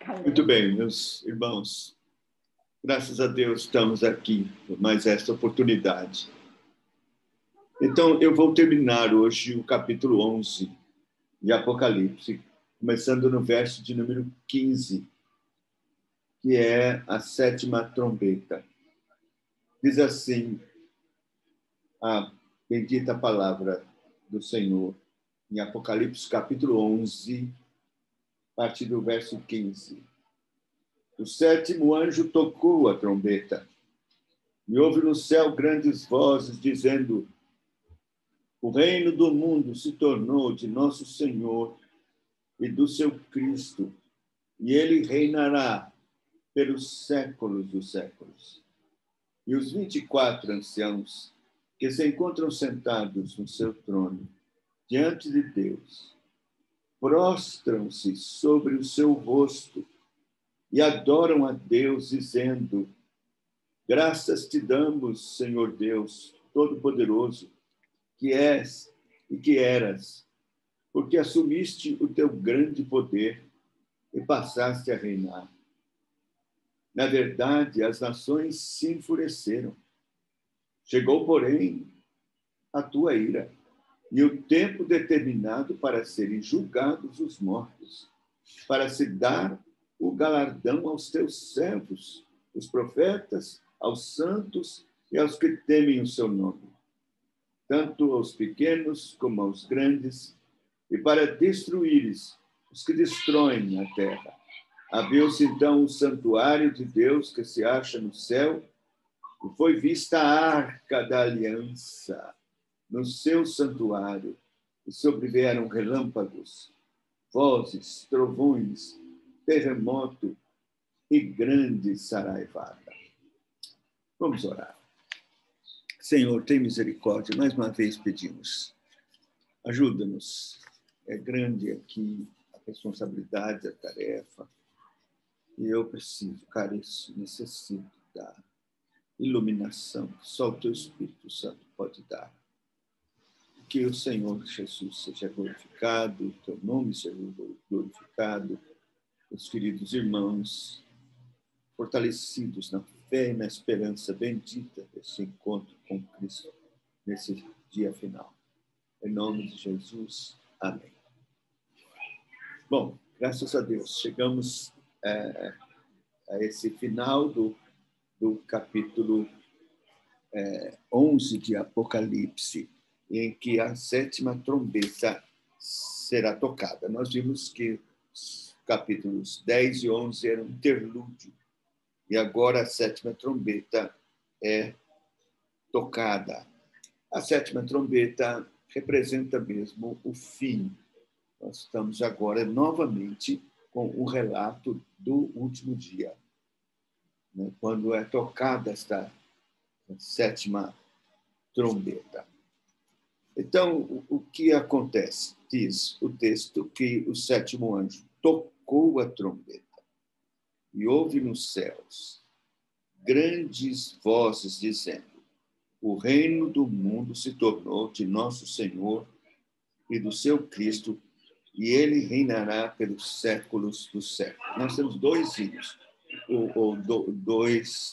Muito bem, meus irmãos. Graças a Deus estamos aqui por mais esta oportunidade. Então, eu vou terminar hoje o capítulo 11 de Apocalipse, começando no verso de número 15, que é a 7ª trombeta. Diz assim a bendita palavra do Senhor, em Apocalipse capítulo 11, a partir do verso 15. O 7º anjo tocou a trombeta, e houve no céu grandes vozes dizendo: o reino do mundo se tornou de nosso Senhor e do seu Cristo, e ele reinará pelos séculos dos séculos. E os 24 anciãos que se encontram sentados no seu trono, diante de Deus, prostram-se sobre o seu rosto e adoram a Deus, dizendo: graças te damos, Senhor Deus Todo-Poderoso, que és e que eras, porque assumiste o teu grande poder e passaste a reinar. Na verdade, as nações se enfureceram. Chegou, porém, a tua ira, e o tempo determinado para serem julgados os mortos, para se dar o galardão aos teus servos, os profetas, aos santos e aos que temem o seu nome, tanto aos pequenos como aos grandes, e para destruíres os que destroem a terra. Abriu-se então o santuário de Deus que se acha no céu, e foi vista a arca da aliança no seu santuário, e sobrevieram relâmpagos, vozes, trovões, terremoto e grande saraivada. Vamos orar. Senhor, tem misericórdia, mais uma vez pedimos. Ajuda-nos. É grande aqui a responsabilidade, a tarefa, e eu preciso, careço, necessito da iluminação que só o teu Espírito Santo pode dar. Que o Senhor Jesus seja glorificado, o teu nome seja glorificado, os queridos irmãos, fortalecidos na fé e na esperança bendita desse encontro com Cristo, nesse dia final. Em nome de Jesus, amém. Bom, graças a Deus, chegamos a esse final do capítulo 11 de Apocalipse, em que a 7ª trombeta será tocada. Nós vimos que os capítulos 10 e 11 eram interlúdio, e agora a 7ª trombeta é tocada. A 7ª trombeta representa mesmo o fim. Nós estamos agora novamente com o relato do último dia, né, quando é tocada esta 7ª trombeta. Então, o que acontece? Diz o texto que o 7º anjo tocou a trombeta e houve nos céus grandes vozes dizendo: o reino do mundo se tornou de nosso Senhor e do seu Cristo, e ele reinará pelos séculos dos séculos. Nós temos dois hinos,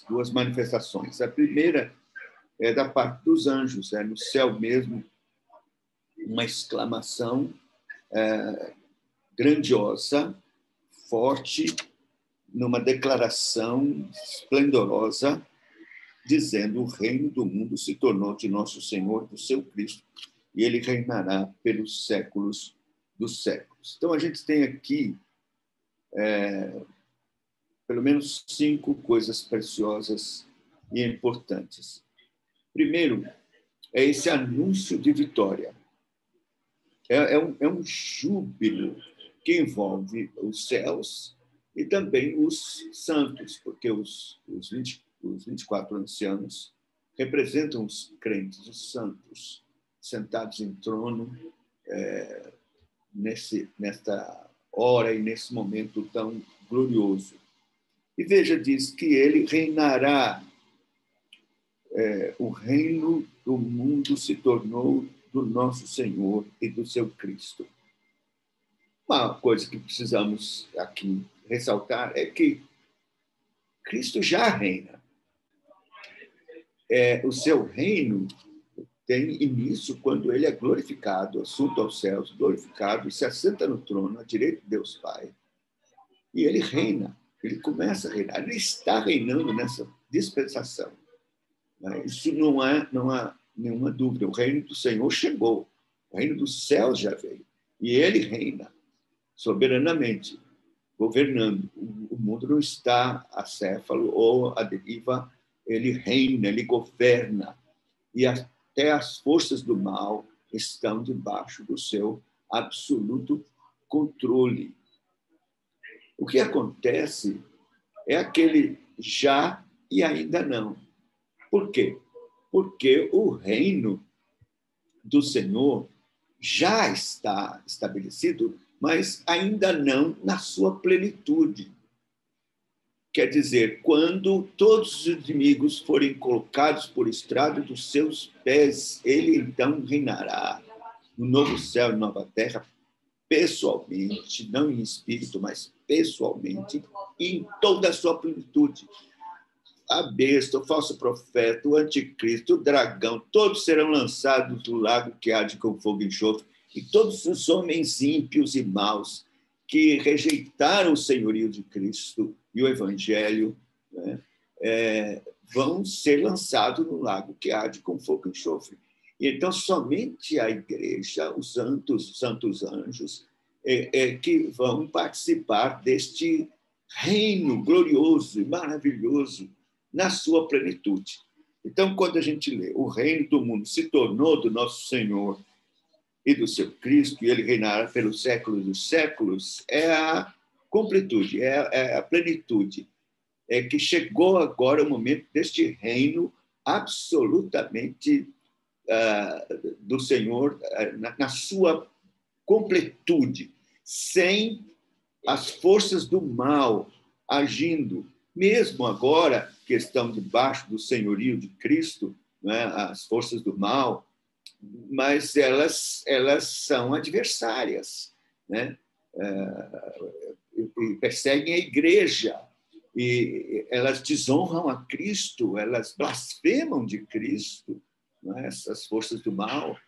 duas manifestações. A primeira é da parte dos anjos, é no céu mesmo, uma exclamação grandiosa, forte, numa declaração esplendorosa, dizendo: o reino do mundo se tornou de nosso Senhor, do seu Cristo, e ele reinará pelos séculos dos séculos. Então, a gente tem aqui pelo menos 5 coisas preciosas e importantes. Primeiro, é esse anúncio de vitória. É um júbilo que envolve os céus e também os santos, porque os 24 anciãos representam os crentes, os santos, sentados em trono nesta hora e nesse momento tão glorioso. E veja, diz que ele reinará. O reino do mundo se tornou do nosso Senhor e do seu Cristo. Uma coisa que precisamos aqui ressaltar é que Cristo já reina. O seu reino tem início quando ele é glorificado, assunto aos céus, glorificado, e se assenta no trono, à direita de Deus Pai. E ele reina, ele começa a reinar, ele está reinando nessa dispensação. Isso não há nenhuma dúvida. O reino do Senhor chegou, o reino dos céus já veio, e ele reina soberanamente, governando. O mundo não está acéfalo ou à deriva, ele reina, ele governa, e até as forças do mal estão debaixo do seu absoluto controle. O que acontece é aquele já e ainda não. Por quê? Porque o reino do Senhor já está estabelecido, mas ainda não na sua plenitude. Quer dizer, quando todos os inimigos forem colocados por estrado dos seus pés, ele então reinará no novo céu e nova terra, pessoalmente, não em espírito, mas pessoalmente, e em toda a sua plenitude. A besta, o falso profeta, o anticristo, o dragão, todos serão lançados no lago que arde com fogo e enxofre, e todos os homens ímpios e maus que rejeitaram o senhorio de Cristo e o evangelho, né, vão ser lançados no lago que arde com fogo e enxofre. Então, somente a igreja, os santos anjos, que vão participar deste reino glorioso e maravilhoso na sua plenitude. Então, quando a gente lê o reino do mundo se tornou do nosso Senhor e do seu Cristo, e ele reinará pelos séculos dos séculos, é a completude, é a plenitude. É que chegou agora o momento deste reino absolutamente do Senhor na sua completude, sem as forças do mal agindo, mesmo agora que estão debaixo do senhorio de Cristo, né, as forças do mal, mas elas são adversárias, né? E perseguem a igreja, e elas desonram a Cristo, elas blasfemam de Cristo, né? Essas forças do mal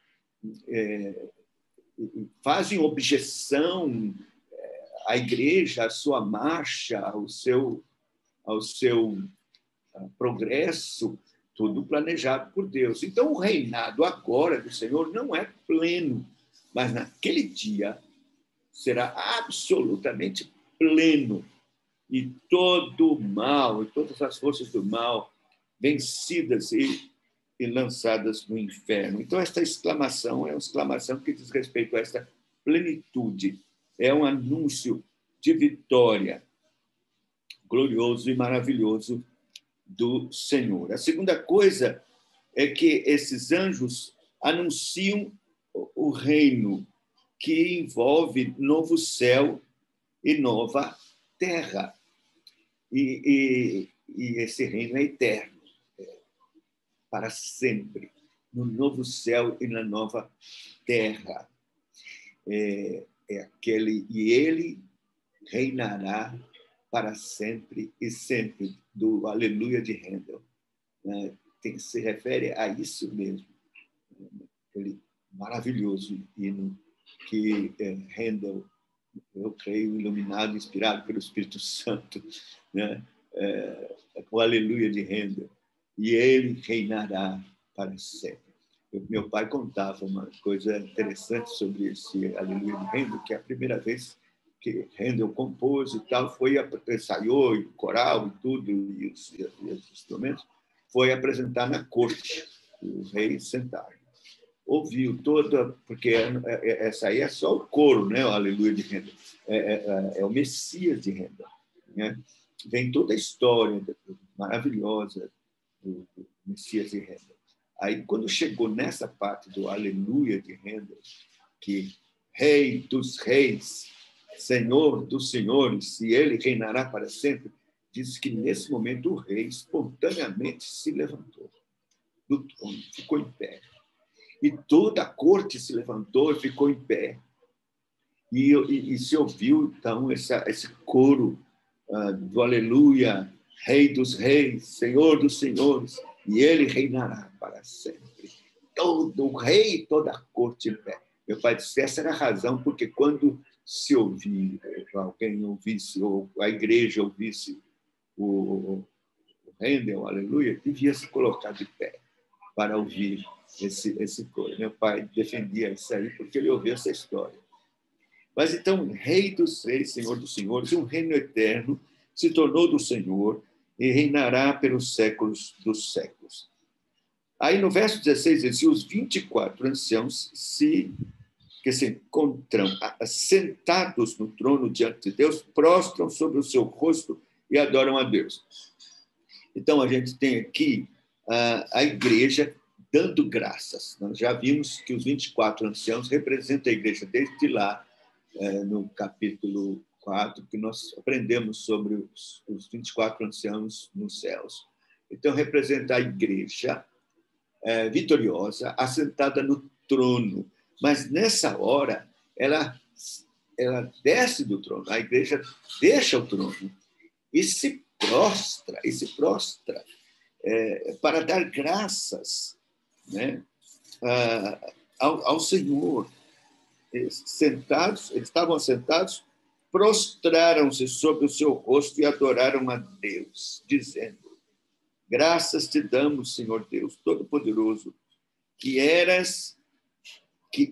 fazem objeção à igreja, à sua marcha, ao seu progresso, tudo planejado por Deus. Então, o reinado agora do Senhor não é pleno, mas naquele dia será absolutamente pleno. E todo o mal, e todas as forças do mal vencidas e lançadas no inferno. Então, esta exclamação é uma exclamação que diz respeito a esta plenitude. É um anúncio de vitória glorioso e maravilhoso do Senhor. A segunda coisa é que esses anjos anunciam o reino que envolve novo céu e nova terra. E esse reino é eterno, para sempre, no novo céu e na nova terra. E ele reinará para sempre e sempre, do Aleluia de Handel. Se refere a isso mesmo, aquele maravilhoso hino que Handel, eu creio, iluminado, inspirado pelo Espírito Santo, né? O Aleluia de Handel. E ele reinará para sempre. Meu pai contava uma coisa interessante sobre esse Aleluia de Handel, que é a primeira vez que Handel compôs e tal, ensaiou, e coral e tudo, e os instrumentos, foi apresentar na corte, o rei sentado. Ouviu toda, porque essa aí é só o coro, né? O Aleluia de Handel. É o Messias de Handel, né? Vem toda a história maravilhosa do Messias de Handel. Aí, quando chegou nessa parte do Aleluia de Handel, que Rei dos Reis, Senhor dos Senhores, e ele reinará para sempre, diz que nesse momento o rei espontaneamente se levantou do trono, ficou em pé. E toda a corte se levantou e ficou em pé. E se ouviu, então, esse coro do aleluia, Rei dos reis, Senhor dos senhores, e ele reinará para sempre. Todo o rei e toda a corte em pé. Meu pai disse, essa era a razão, porque quando se ouvir, alguém ouvisse, ou a igreja ouvisse o Handel, aleluia, devia se colocar de pé para ouvir esse coro. Meu pai defendia isso aí porque ele ouvia essa história. Mas então, Rei dos reis, Senhor dos senhores, um reino eterno, se tornou do Senhor e reinará pelos séculos dos séculos. Aí no verso 16 diz, os 24 anciãos que se encontram sentados no trono diante de Deus, prostram sobre o seu rosto e adoram a Deus. Então, a gente tem aqui a igreja dando graças. Nós já vimos que os 24 anciãos representam a igreja desde lá, no capítulo 4, que nós aprendemos sobre os 24 anciãos nos céus. Então, representa a igreja vitoriosa, assentada no trono. Mas, nessa hora, ela desce do trono, a igreja deixa o trono e se prostra para dar graças, né, ao Senhor. Eles estavam sentados, prostraram-se sobre o seu rosto e adoraram a Deus, dizendo, graças te damos, Senhor Deus Todo-Poderoso, que és. E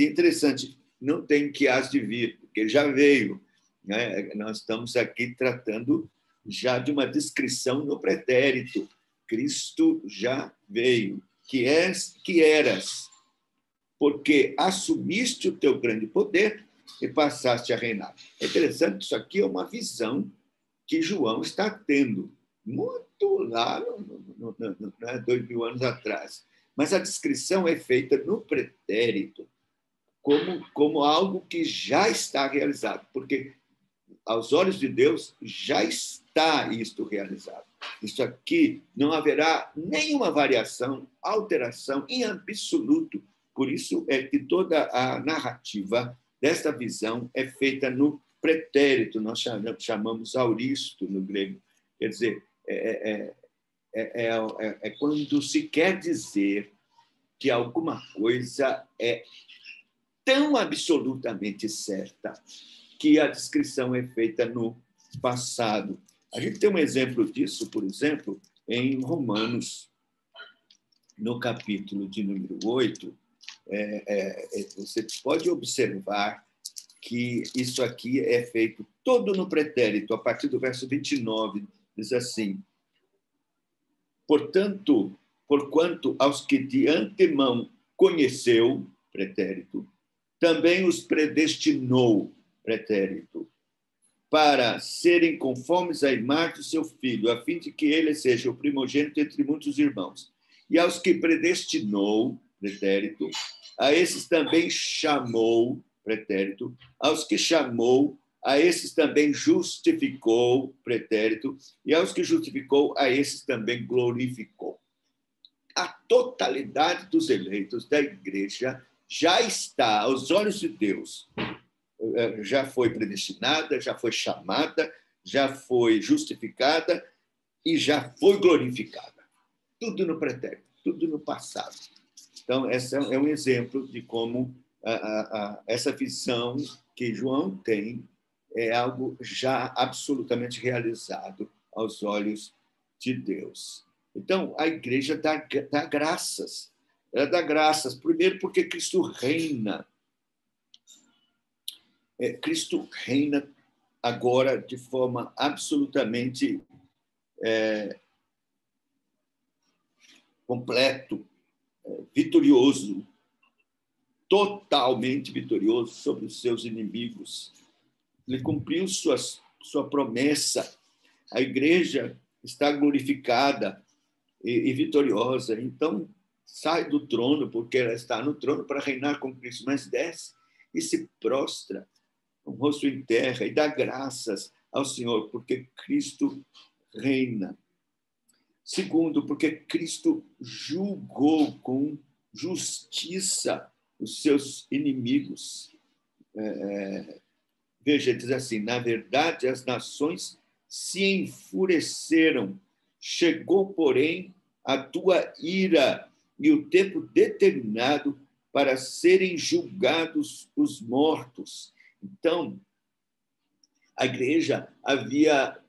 interessante, não tem que hás de vir, porque já veio. Né? Nós estamos aqui tratando já de uma descrição no pretérito. Cristo já veio. Que és, que eras, porque assumiste o teu grande poder e passaste a reinar. É interessante, isso aqui é uma visão que João está tendo, muito lá, 2000 anos atrás. Mas a descrição é feita no pretérito, como algo que já está realizado, porque aos olhos de Deus já está isto realizado. Isso aqui não haverá nenhuma variação, alteração em absoluto. Por isso é que toda a narrativa desta visão é feita no pretérito, nós chamamos auristo no grego. Quer dizer, é quando se quer dizer que alguma coisa é tão absolutamente certa que a descrição é feita no passado. A gente tem um exemplo disso, por exemplo, em Romanos, no capítulo de número 8, você pode observar que isso aqui é feito todo no pretérito, a partir do verso 29, diz assim, porquanto aos que de antemão conheceu, pretérito, também os predestinou, pretérito, para serem conformes à imagem do seu filho, a fim de que ele seja o primogênito entre muitos irmãos. E aos que predestinou, pretérito, a esses também chamou, pretérito, aos que chamou, a esses também justificou, pretérito, e aos que justificou, a esses também glorificou. A totalidade dos eleitos da igreja já está aos olhos de Deus, já foi predestinada, já foi chamada, já foi justificada e já foi glorificada. Tudo no pretérito, tudo no passado. Então, esse é um exemplo de como essa visão que João tem é algo já absolutamente realizado aos olhos de Deus. Então, a igreja dá graças. Ela dá graças, primeiro, porque Cristo reina. Cristo reina agora de forma absolutamente completo, vitorioso, totalmente vitorioso sobre os seus inimigos. Ele cumpriu sua promessa. A igreja está glorificada e vitoriosa. Então, sai do trono, porque ela está no trono para reinar com Cristo, mas desce e se prostra, com o rosto em terra, e dá graças ao Senhor, porque Cristo reina. Segundo, porque Cristo julgou com justiça os seus inimigos. Veja, diz assim: na verdade, as nações se enfureceram. Chegou, porém, a tua ira e o tempo determinado para serem julgados os mortos. Então, a igreja havia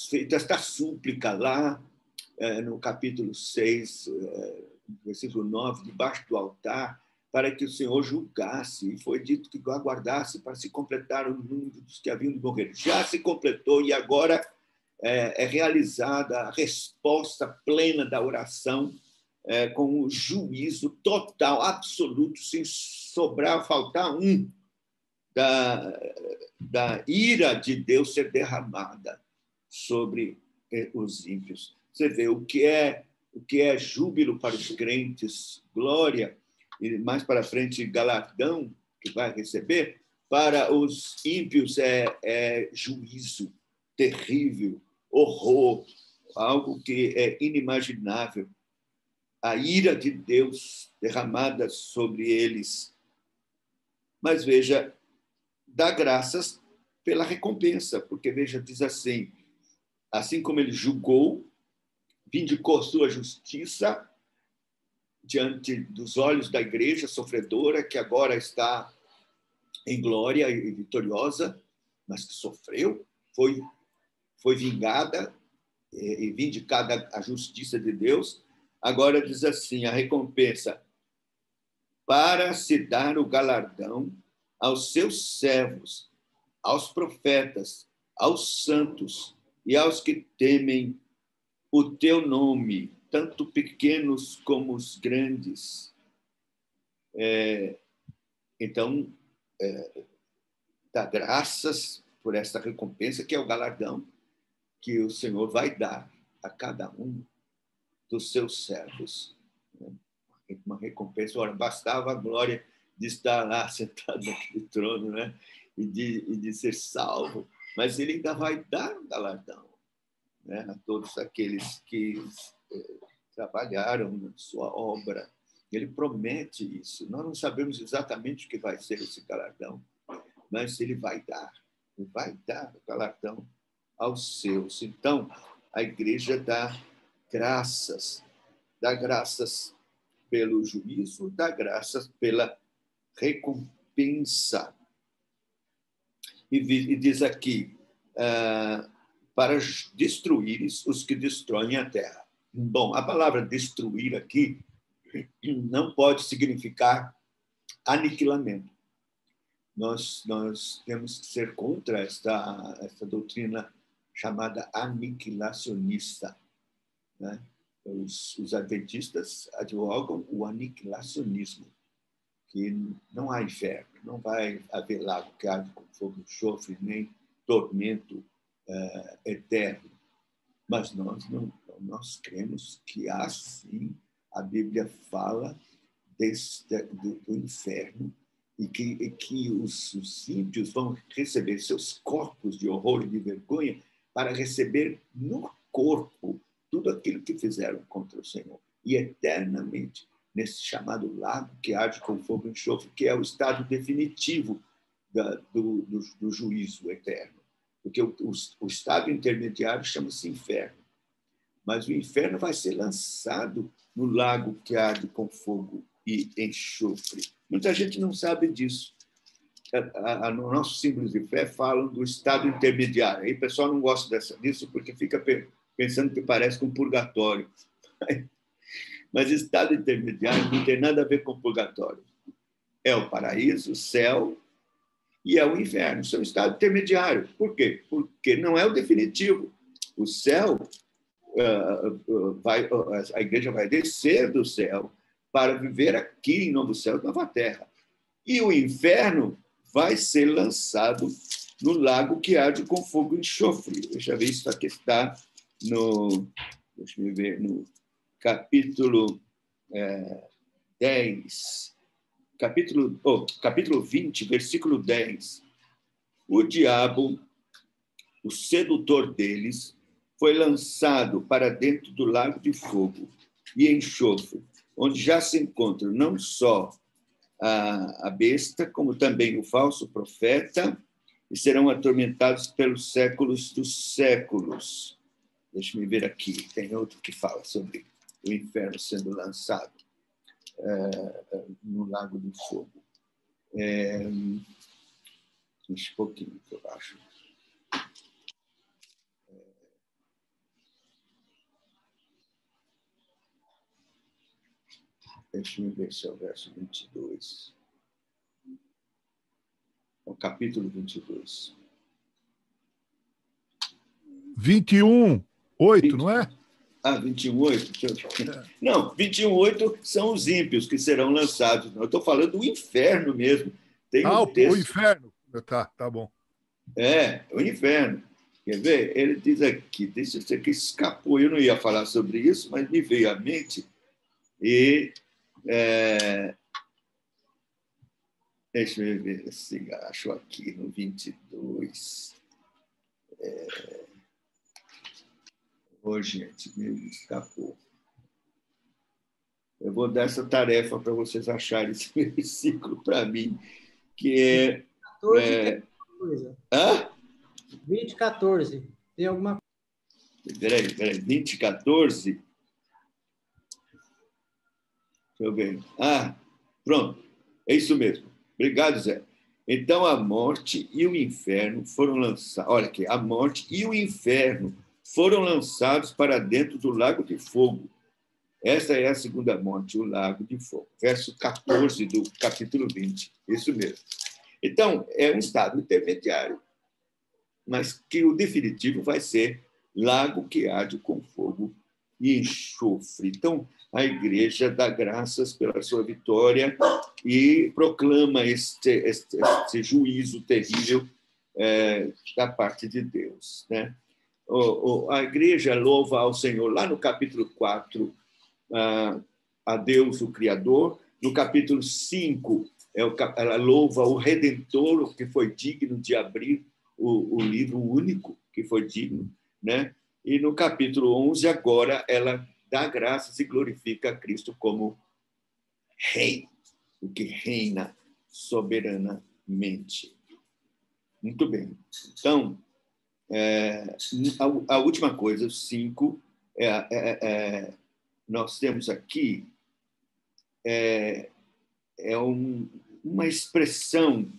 feito esta súplica lá no capítulo 6, versículo 9, debaixo do altar, para que o Senhor julgasse. E foi dito que aguardasse para se completar o número dos que haviam de morrer. Já se completou e agora é realizada a resposta plena da oração, com o juízo total, absoluto, sem sobrar, faltar da ira de Deus ser derramada sobre os ímpios. Você vê o que é júbilo para os crentes, glória, e mais para frente galardão que vai receber. Para os ímpios é juízo terrível, horror, algo que é inimaginável. A ira de Deus derramada sobre eles. Mas veja, dá graças pela recompensa, porque, veja, diz assim como ele julgou, vindicou sua justiça diante dos olhos da igreja sofredora, que agora está em glória e vitoriosa, mas que sofreu, foi vingada e vindicada a justiça de Deus. Agora diz assim, a recompensa para se dar o galardão aos seus servos, aos profetas, aos santos e aos que temem o teu nome, tanto pequenos como os grandes. Então, dá graças por esta recompensa, que é o galardão que o Senhor vai dar a cada um dos seus servos. Uma recompensa. Ora, bastava a glória de estar lá sentado naquele trono, né? e de ser salvo, mas ele ainda vai dar um galardão, né? A todos aqueles que trabalharam na sua obra. Ele promete isso. Nós não sabemos exatamente o que vai ser esse galardão, mas ele vai dar o galardão aos seus. Então, a igreja dá graças pelo juízo, dá graças pela recompensa. E diz aqui, para destruir os que destroem a terra. Bom, a palavra destruir aqui não pode significar aniquilamento. Nós temos que ser contra esta doutrina chamada aniquilacionista, né? Os adventistas advogam o aniquilacionismo, que não há inferno, não vai haver lago que arde com fogo e enxofre, nem tormento eterno. Mas nós cremos que há, sim, a Bíblia fala do inferno, e que os ímpios vão receber seus corpos de horror e de vergonha para receber no corpo tudo aquilo que fizeram contra o Senhor. E eternamente, nesse chamado lago que arde com fogo e enxofre, que é o estado definitivo do juízo eterno. Porque o estado intermediário chama-se inferno. Mas o inferno vai ser lançado no lago que arde com fogo e enxofre. Muita gente não sabe disso. No nosso símbolo de fé falam do estado intermediário. Aí o pessoal não gosta disso porque fica pensando que parece com purgatório. Mas estado intermediário não tem nada a ver com purgatório. É o paraíso, o céu, e é o inferno. Isso é um estado intermediário. Por quê? Porque não é o definitivo. O céu, a igreja vai descer do céu para viver aqui em novo céu e nova terra. E o inferno vai ser lançado no lago que arde com fogo e enxofre. Deixa eu ver, isso aqui está deixa eu ver, no capítulo 10, capítulo 20, versículo 10. O diabo, o sedutor deles, foi lançado para dentro do lago de fogo e enxofre, onde já se encontram não só a besta, como também o falso profeta e serão atormentados pelos séculos dos séculos. Deixa-me ver aqui, tem outro que fala sobre o inferno sendo lançado no Lago do Fogo. Um pouquinho, eu acho. Deixa-me ver se é o verso 22. O capítulo 22. 21:8, não é? 21:8. Não, 21:8 são os ímpios que serão lançados. Eu estou falando do inferno mesmo. Tem um texto... o inferno. Tá bom. O inferno. Quer ver? Ele diz aqui, deixa eu ver que escapou. Eu não ia falar sobre isso, mas me veio à mente. E deixa eu ver se acho aqui no 22. Gente, me escapou. Eu vou dar essa tarefa para vocês acharem esse versículo para mim, que é... 14 tem alguma coisa. Hã? 20:14. Tem alguma coisa. Peraí, 20:14. Deixa eu ver. Pronto. É isso mesmo. Obrigado, Zé. Então, a morte e o inferno foram lançados... Olha aqui. A morte e o inferno foram lançados para dentro do lago de fogo. Essa é a segunda morte, o lago de fogo. Verso 14 do capítulo 20. Isso mesmo. Então, é um estado intermediário, mas que o definitivo vai ser lago que arde com fogo e enxofre. Então, a igreja dá graças pela sua vitória e proclama este juízo terrível da parte de Deus, né? A igreja louva ao Senhor lá no capítulo 4, a Deus, o Criador. No capítulo 5, ela louva o Redentor, que foi digno de abrir o livro único, que foi digno, né? E no capítulo 11, agora, ela dá graças e glorifica a Cristo como Rei, o que reina soberanamente. Muito bem. Então, a última coisa, o 5, nós temos aqui uma expressão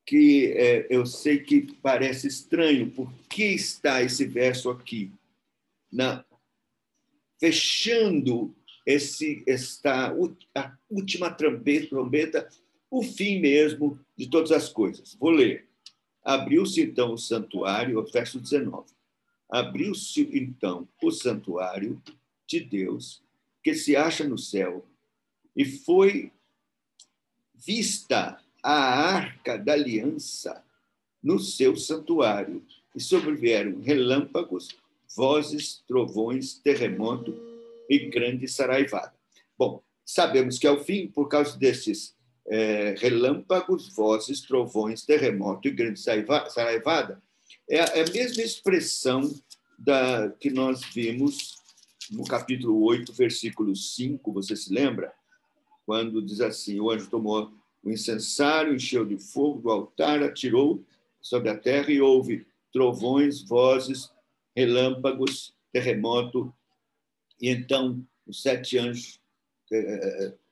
que eu sei que parece estranho. Por que está esse verso aqui? Fechando a última trombeta, o fim mesmo de todas as coisas. Vou ler. Abriu-se, então, o santuário, verso 19. Abriu-se, então, o santuário de Deus, que se acha no céu, e foi vista a arca da aliança no seu santuário, e sobrevieram relâmpagos, vozes, trovões, terremoto e grande saraivada. Bom, sabemos que ao fim, por causa desses relâmpagos, vozes, trovões, terremoto e grande saraivada, é a mesma expressão que nós vimos no capítulo 8, versículo 5, você se lembra? Quando diz assim, o anjo tomou o incensário, encheu de fogo do altar, atirou sobre a terra e houve trovões, vozes, relâmpagos, terremoto. E então os 7 anjos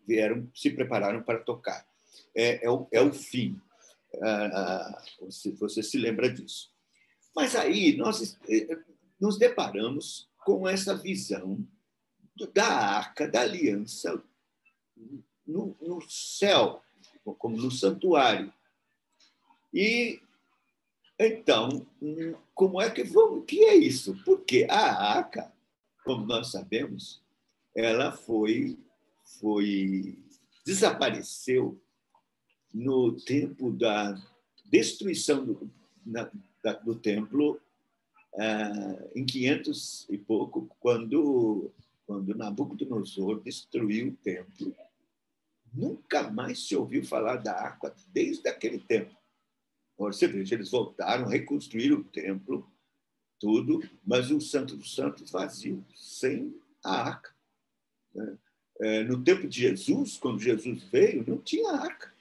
vieram, se prepararam para tocar. É o fim. Você se lembra disso. Mas aí nós nos deparamos com essa visão da arca da aliança no céu, como no santuário. E então, como é que o que é isso? Porque a arca, como nós sabemos, ela desapareceu no tempo da destruição do templo, em 500 e pouco, quando Nabucodonosor destruiu o templo. Nunca mais se ouviu falar da arca desde aquele tempo. Você veja, eles voltaram, reconstruíram o templo, tudo, mas o Santo dos Santos vazio, sem a arca. No tempo de Jesus, quando Jesus veio, não tinha arca.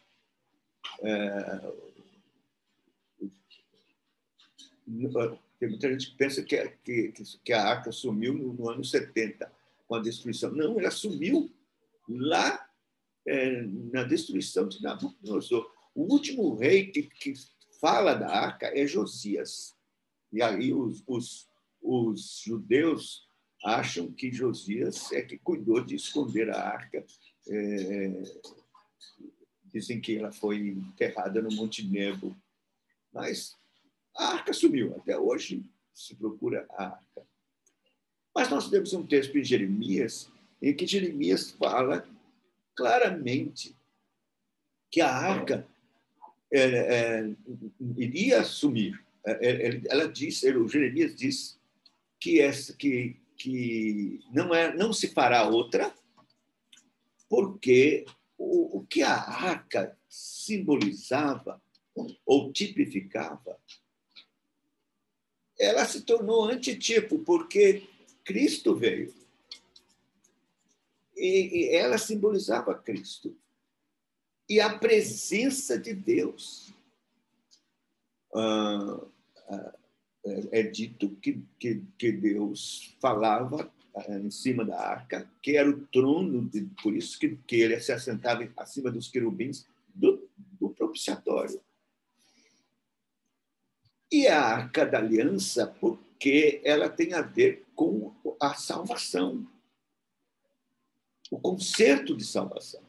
Tem muita gente que pensa que a arca sumiu no ano 70, com a destruição. Não, ela sumiu lá na destruição de Nabucodonosor. O último rei que fala da arca é Josias. E aí os judeus acham que Josias é que cuidou de esconder a arca. Dizem que ela foi enterrada no Monte Nebo. Mas a arca sumiu. Até hoje se procura a arca. Mas nós temos um texto em Jeremias, em que Jeremias fala claramente que a arca iria sumir. Ela diz, o Jeremias diz que não se fará outra, porque o que a arca simbolizava ou tipificava, ela se tornou antitipo, porque Cristo veio. E ela simbolizava Cristo. E a presença de Deus. É dito que Deus falava em cima da arca, que era o trono, por isso que ele se assentava acima dos querubins do propiciatório. E a arca da aliança, porque ela tem a ver com a salvação, o concerto de salvação.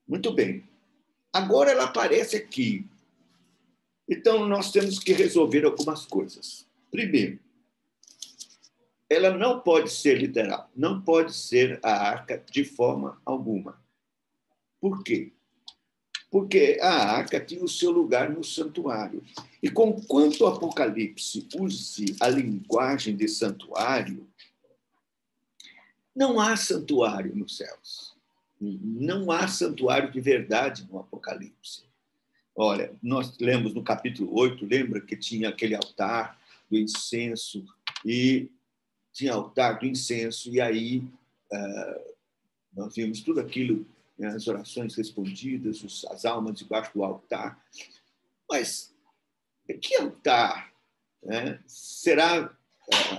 Muito bem. Agora ela aparece aqui. Então, nós temos que resolver algumas coisas. Primeiro, ela não pode ser literal, não pode ser a arca de forma alguma. Por quê? Porque a arca tinha o seu lugar no santuário. E conquanto o Apocalipse use a linguagem de santuário, não há santuário nos céus. Não há santuário de verdade no Apocalipse. Olha, nós lemos no capítulo 8, lembra que tinha aquele altar do incenso, e tinha altar do incenso, e aí nós vimos tudo aquilo, né, as orações respondidas, as almas debaixo do altar. Mas que altar? Né? Será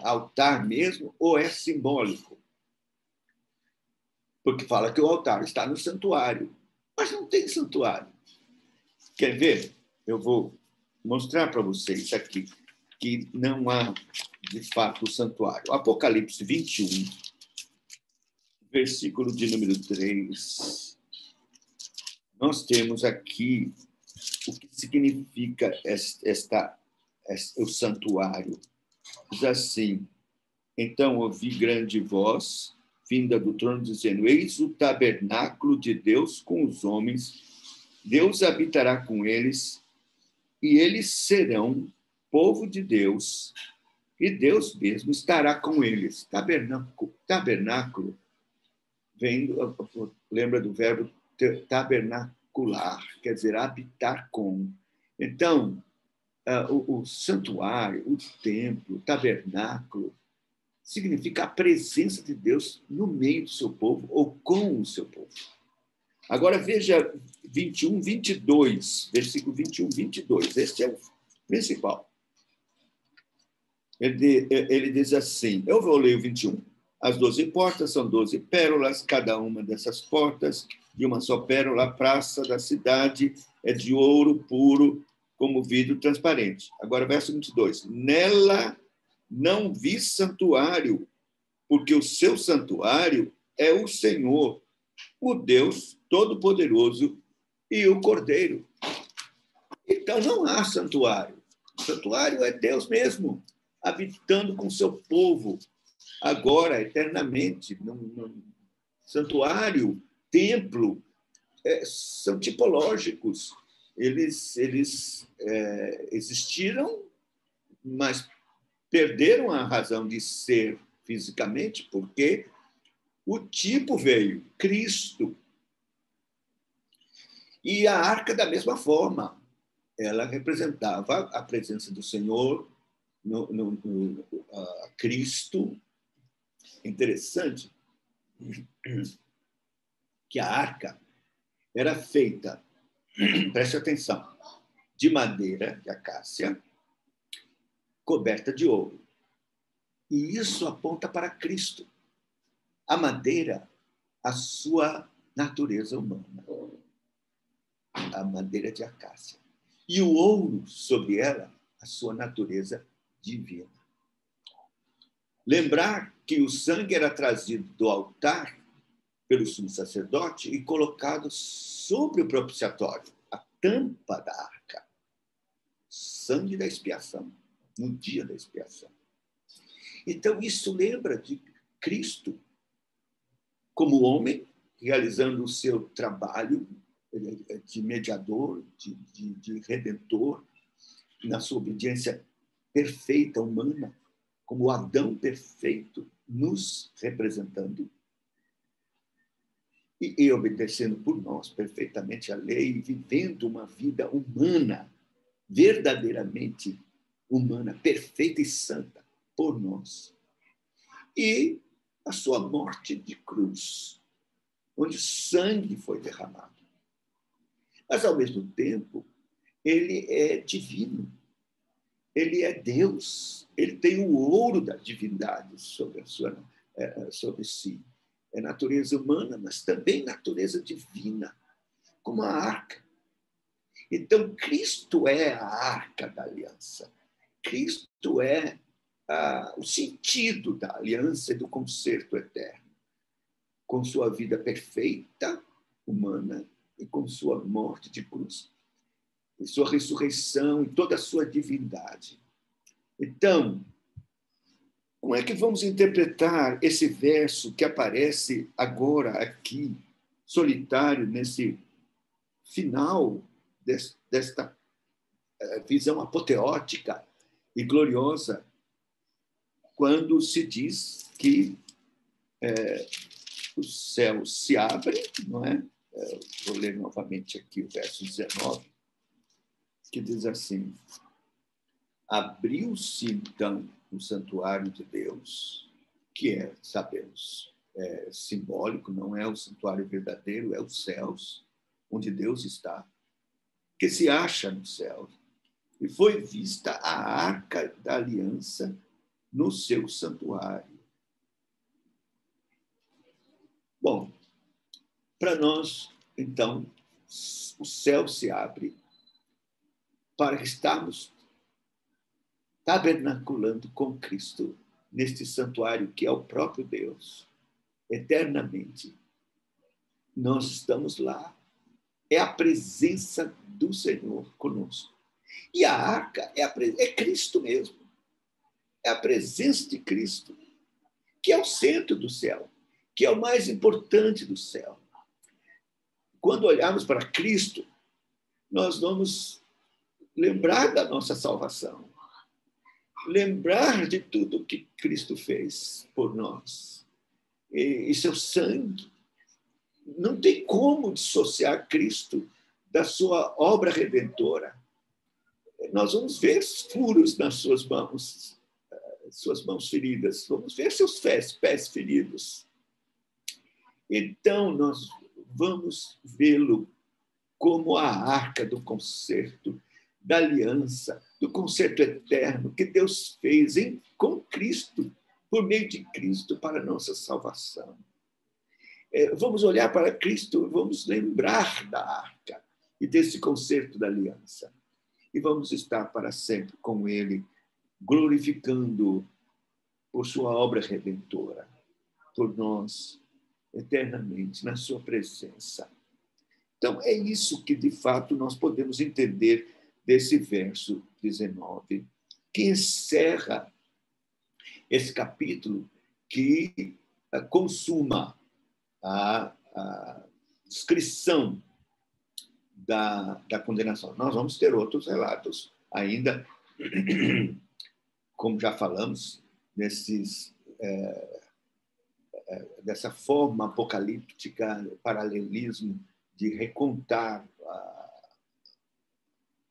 altar mesmo ou é simbólico? Porque fala que o altar está no santuário, mas não tem santuário. Quer ver? Eu vou mostrar para vocês aqui que não há, de fato, o santuário. Apocalipse 21, versículo de número 3. Nós temos aqui o que significa o santuário. Diz assim: então ouvi grande voz vinda do trono dizendo: eis o tabernáculo de Deus com os homens, Deus habitará com eles, e eles serão povo de Deus, e Deus mesmo estará com eles. Tabernáculo vem, lembra do verbo tabernacular, quer dizer, habitar com. Então, o santuário, o templo, o tabernáculo, significa a presença de Deus no meio do seu povo ou com o seu povo. Agora veja 21, 22, versículo 21, 22. Este é o principal. Ele diz assim, eu vou ler o 21. As 12 portas são 12 pérolas, cada uma dessas portas de uma só pérola. A praça da cidade é de ouro puro, como vidro transparente. Agora, verso 22. Nela não vi santuário, porque o seu santuário é o Senhor, o Deus Todo-Poderoso e o Cordeiro. Então, não há santuário. O santuário é Deus mesmo, habitando com seu povo, agora, eternamente. Santuário, templo, são tipológicos. Eles existiram, mas perderam a razão de ser fisicamente, porque o tipo veio, Cristo. E a arca, da mesma forma, ela representava a presença do Senhor, Cristo. Interessante que a arca era feita, preste atenção, de madeira de acácia, coberta de ouro. E isso aponta para Cristo. A madeira, a sua natureza humana. A madeira de acácia. E o ouro sobre ela, a sua natureza divina. Lembrar que o sangue era trazido do altar pelo sumo sacerdote e colocado sobre o propiciatório, a tampa da arca. Sangue da expiação, no dia da expiação. Então, isso lembra de Cristo como homem, realizando o seu trabalho de mediador, de redentor, na sua obediência perfeita, humana, como o Adão perfeito, nos representando e obedecendo por nós perfeitamente a lei, vivendo uma vida humana, verdadeiramente humana, perfeita e santa por nós. E a sua morte de cruz, onde sangue foi derramado. Mas, ao mesmo tempo, ele é divino. Ele é Deus. Ele tem o ouro da divindade sobre si. É natureza humana, mas também natureza divina, como a arca. Então, Cristo é a arca da aliança. Cristo é o sentido da aliança e do concerto eterno, com sua vida perfeita, humana, e com sua morte de cruz, e sua ressurreição e toda a sua divindade. Então, como é que vamos interpretar esse verso que aparece agora aqui, solitário, nesse final desta visão apoteótica e gloriosa, quando se diz que os céus se abrem, não é? Vou ler novamente aqui o verso 19, que diz assim: abriu-se, então, o santuário de Deus, que é, sabemos, simbólico, não é o santuário verdadeiro, é os céus, onde Deus está, que se acha no céu. E foi vista a arca da aliança no seu santuário. Bom, para nós, então, o céu se abre para estarmos tabernaculando com Cristo neste santuário que é o próprio Deus, eternamente. Nós estamos lá. É a presença do Senhor conosco. E a arca é Cristo mesmo. É a presença de Cristo, que é o centro do céu, que é o mais importante do céu. Quando olharmos para Cristo, nós vamos lembrar da nossa salvação, lembrar de tudo que Cristo fez por nós e seu sangue. Não tem como dissociar Cristo da sua obra redentora. Nós vamos ver furos nas suas mãos feridas, vamos ver seus pés feridos. Então, nós vamos vê-lo como a arca do concerto, da aliança, do concerto eterno que Deus fez com Cristo, por meio de Cristo, para a nossa salvação. Vamos olhar para Cristo, vamos lembrar da arca e desse concerto da aliança. E vamos estar para sempre com Ele, glorificando por sua obra redentora, por nós, eternamente, na sua presença. Então, é isso que, de fato, nós podemos entender desse verso 19, que encerra esse capítulo, que consuma a descrição da condenação. Nós vamos ter outros relatos ainda, como já falamos, dessa forma apocalíptica, paralelismo de recontar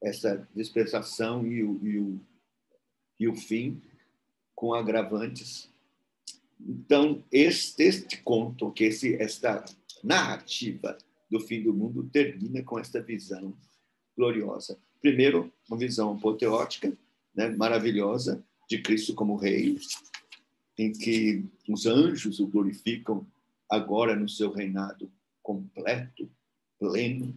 essa dispensação e o fim com agravantes. Então, este conto, esta narrativa do fim do mundo termina com esta visão gloriosa. Primeiro, uma visão apoteótica, né, maravilhosa, de Cristo como Rei, em que os anjos o glorificam agora no seu reinado completo, pleno,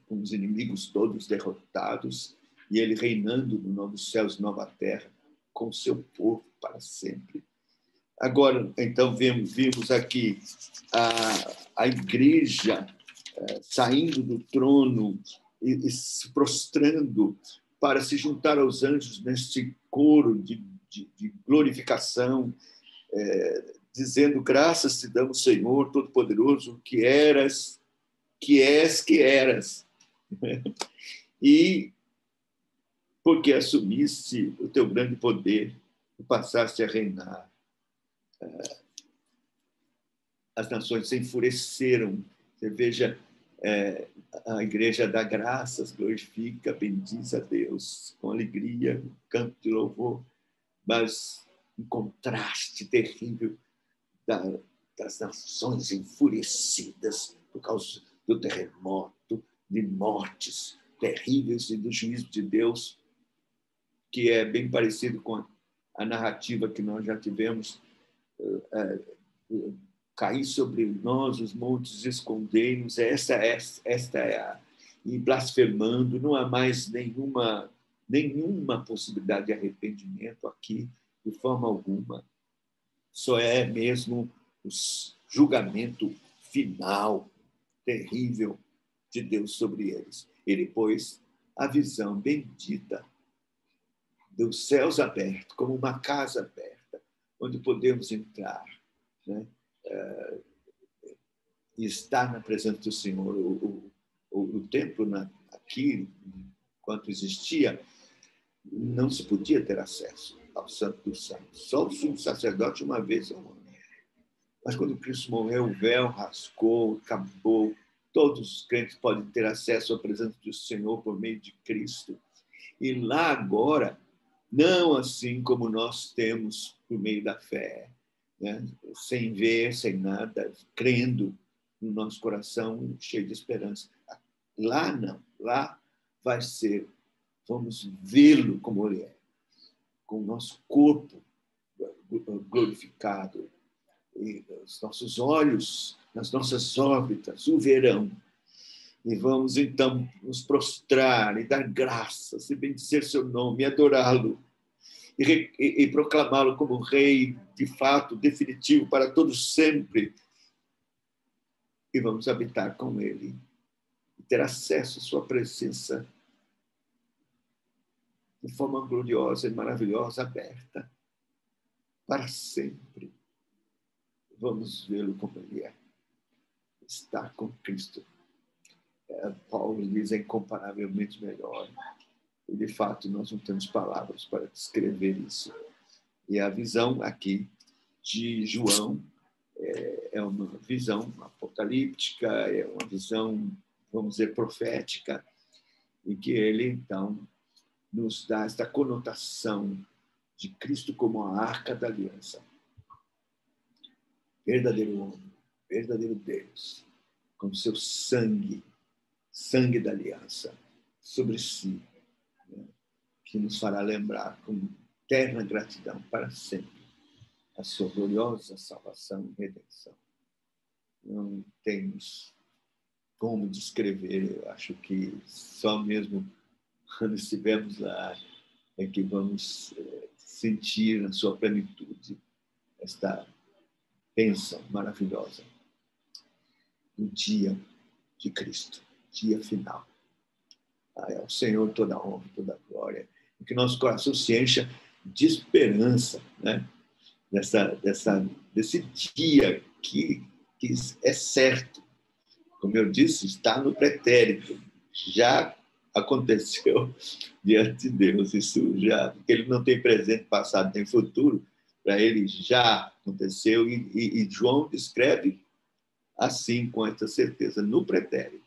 com os inimigos todos derrotados, e ele reinando no novos céus, nova terra, com o seu povo para sempre. Agora, então, vimos aqui a igreja saindo do trono e se prostrando para se juntar aos anjos neste coro de glorificação, dizendo: graças te damos, Senhor Todo-Poderoso, que eras, que és, que eras. E porque assumiste o teu grande poder e passaste a reinar. As nações se enfureceram. Você veja, a igreja dá graças, glorifica, bendiz a Deus com alegria, canto de louvor, mas um contraste terrível das nações enfurecidas por causa do terremoto, de mortes terríveis e do juízo de Deus, que é bem parecido com a narrativa que nós já tivemos. Cair sobre nós os montes, escondei-nos, esta é a... E blasfemando, não há mais nenhuma possibilidade de arrependimento aqui, de forma alguma. Só é mesmo o julgamento final, terrível, de Deus sobre eles. E depois a visão bendita dos céus abertos, como uma casa aberta, onde podemos entrar, né? E estar na presença do Senhor. O templo aqui, enquanto existia, não se podia ter acesso ao Santo dos Santos. Só o sumo sacerdote uma vez ao ano. Mas quando Cristo morreu, o véu rasgou, acabou. Todos os crentes podem ter acesso à presença do Senhor por meio de Cristo. E lá agora, não assim como nós temos por meio da fé, né? Sem ver, sem nada, crendo no nosso coração, cheio de esperança. Lá não, lá vai ser, vamos vê-lo como ele é, com o nosso corpo glorificado, e os nossos olhos nas nossas órbitas o verão. E vamos, então, nos prostrar e dar graças, e bendizer seu nome, e adorá-lo, e proclamá-lo como Rei, de fato, definitivo, para todos sempre. E vamos habitar com ele, e ter acesso à sua presença de forma gloriosa e maravilhosa, aberta, para sempre. Vamos vê-lo como ele é. Estar com Cristo. Paulo diz, é incomparavelmente melhor. E, de fato, nós não temos palavras para descrever isso. E a visão aqui de João é uma visão apocalíptica, é uma visão, vamos dizer, profética, em que ele, então, nos dá esta conotação de Cristo como a arca da aliança. Verdadeiro homem, verdadeiro Deus, com seu sangue da aliança sobre si, né? Que nos fará lembrar com eterna gratidão para sempre a sua gloriosa salvação e redenção. Não temos como descrever, eu acho que só mesmo quando estivermos lá é que vamos sentir na sua plenitude esta bênção maravilhosa do dia de Cristo, dia final. Ao Senhor toda a honra, toda a glória, e que nosso coração se encha de esperança, né? Desse dia que é certo. Como eu disse, está no pretérito. Já aconteceu diante de Deus. Isso já, porque ele não tem presente, passado nem futuro, para ele já aconteceu. E João descreve assim, com essa certeza, no pretérito.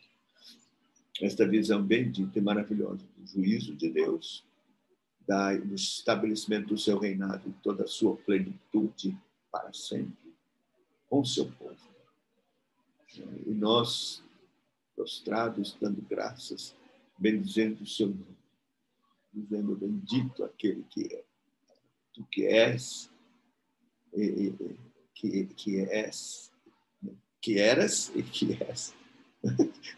Esta visão bendita e maravilhosa do juízo de Deus, do estabelecimento do seu reinado em toda a sua plenitude para sempre, com o seu povo. E nós, prostrados, dando graças, bendizendo o seu nome, dizendo bendito aquele que é, tu que és, que eras e que és.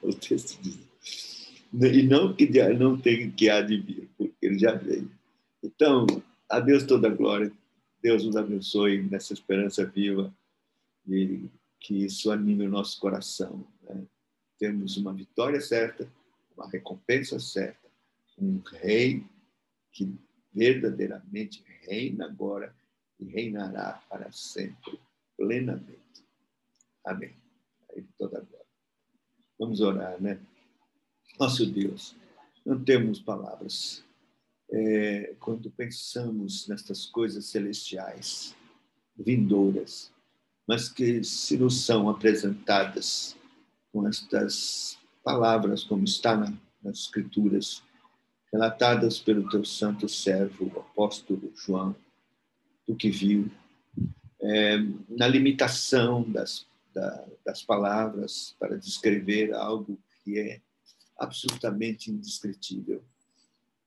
O texto diz. E não que não tem que há de vir, porque ele já veio. Então, a Deus toda a glória. Deus nos abençoe nessa esperança viva e que isso anime o nosso coração. Né? Temos uma vitória certa, uma recompensa certa, um rei que verdadeiramente reina agora e reinará para sempre, plenamente. Amém. A Ele toda a glória. Vamos orar, né? Nosso Deus, não temos palavras quando pensamos nestas coisas celestiais, vindouras, mas que se nos são apresentadas com estas palavras, como está nas Escrituras, relatadas pelo teu santo servo, o apóstolo João, do que viu, na limitação das palavras para descrever algo que é absolutamente indescritível.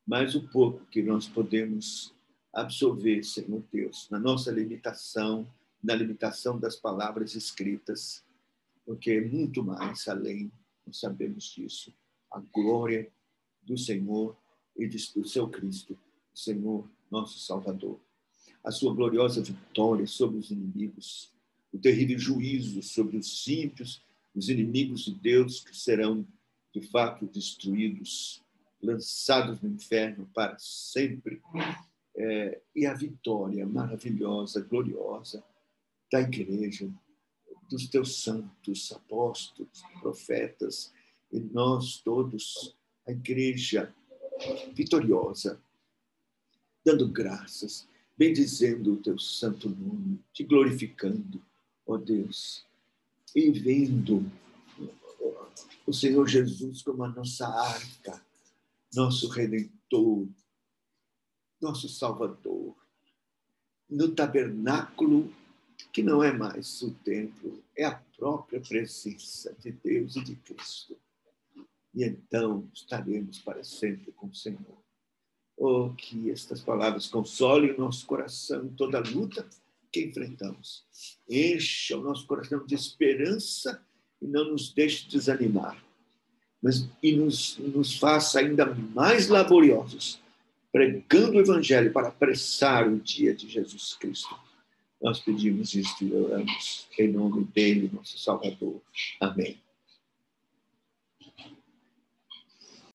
Mas o pouco que nós podemos absorver, Senhor Deus, na nossa limitação, na limitação das palavras escritas, porque é muito mais além, nós sabemos disso, a glória do Senhor e do seu Cristo, o Senhor, nosso Salvador. A sua gloriosa vitória sobre os inimigos, o terrível juízo sobre os ímpios, os inimigos de Deus que serão, de fato, destruídos, lançados no inferno para sempre. E a vitória maravilhosa, gloriosa da igreja, dos teus santos, apóstolos, profetas, e nós todos, a igreja vitoriosa, dando graças, bendizendo o teu santo nome, te glorificando, ó Deus, e vendo o Senhor Jesus como a nossa arca, nosso Redentor, nosso Salvador, no tabernáculo, que não é mais o templo, é a própria presença de Deus e de Cristo. E então estaremos para sempre com o Senhor. Oh, que estas palavras consolem o nosso coração em toda a luta que enfrentamos. Encha o nosso coração de esperança e não nos deixe desanimar. E nos faça ainda mais laboriosos, pregando o Evangelho para apressar o dia de Jesus Cristo. Nós pedimos isto e oramos em nome dele, nosso Salvador. Amém.